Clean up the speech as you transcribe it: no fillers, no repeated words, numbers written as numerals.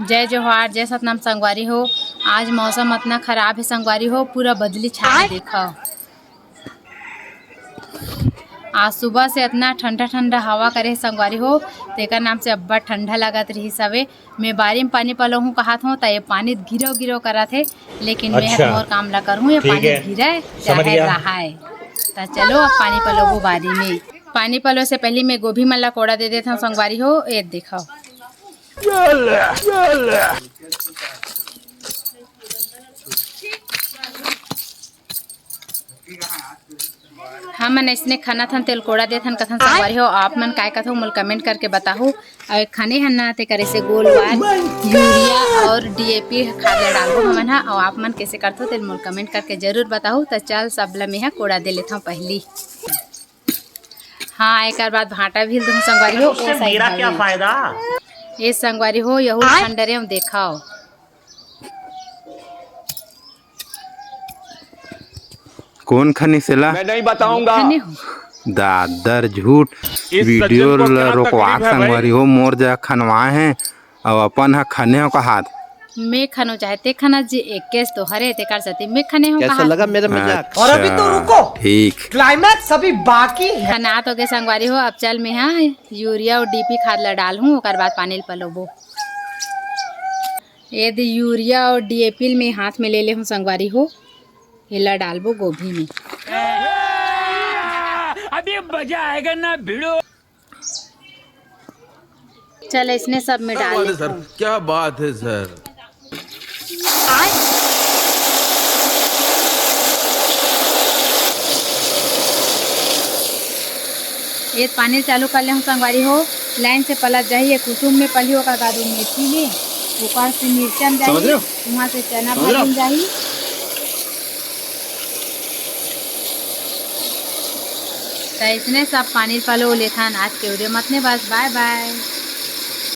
जय जोहार, जय सतनाम संगवारी हो। आज मौसम इतना ख़राब है संगवारी हो, पूरा बदली छाया देखो। आज सुबह से इतना ठंडा ठंडा हवा करे संगवारी हो, तेकर नाम से अब्बा ठंडा लगत रही सवे। मैं बारी में पानी पलो हूँ कहत हूँ, ये पानी गिरो गिरो करत है, लेकिन मैं अच्छा, मोर काम ला करूँ, ये ठीक पानी है, गिरे समझ चाहे गया। रहाए। तो चलो अब पानी पलो बारी में। पानी पलो से पहले मैं गोभी मन ला कोड़ा दे देता हूँ संगवारी हो, ये देखो। हमन इसने खाना थन तेल कोड़ा दे थन कथन संगवारी हो। आप मन काय कथो मोल कमेंट करके बताहू। और खाने हन ना ते करे से गोलवार यूरिया और डीएपी खाद ला डालबो हमन हा। और आप मन कैसे करथो तेल मोल कमेंट करके जरूर बताहू। तो चल सब ला मैं कोड़ा दे लेता हूँ पहली। हाँ, एक बाद भाटा भी दूँ संगवारी हो। उससे मेरा क्या फायदा? ये संगवारी हो यहू ठंडरे में देखाओ। कौन खनी सेला मैं नहीं बताऊंगा। खाने हो दादर झूठ इस वीडियो सज्जन को क्या रोकवा तकलीफ है भाई? संगवारी हो मोर जा खनवाए हैं और अपन हा खने हो का हाथ। मैं खानो चाहते खाना जी एक केस तो हरे ते कर सकती मैं खाने हो कैसा कहा लगा मेरा मजाक? अच्छा, और अभी तो रुको, ठीक क्लाइमैक्स अभी बाकी है। खाना तो के संगवारी हो। अब चल मैं हाँ यूरिया और डीपी खाद ला डाल हूँ, ओकर बाद पानी पलोबो। यदि यूरिया और डीएपी में हाथ में ले ले हूँ संगवारी हो, हिला डालबो गोभी में। अभी मजा आएगा ना भिड़ो। चल इसने सब में डाल लेता हूँ। क्या बात है सर। ये पानी चालू कर ले हूँ संगवारी हो। लाइन से पलट जाइए, कुसुम में पलियो का गादू मेथी में, ऊपर से मिर्चन जाइए, वहाँ से चना भाजन जाइए। तो इसने सब पानी पलो लेथन। आज के वीडियो मत ने बस बाय बाय।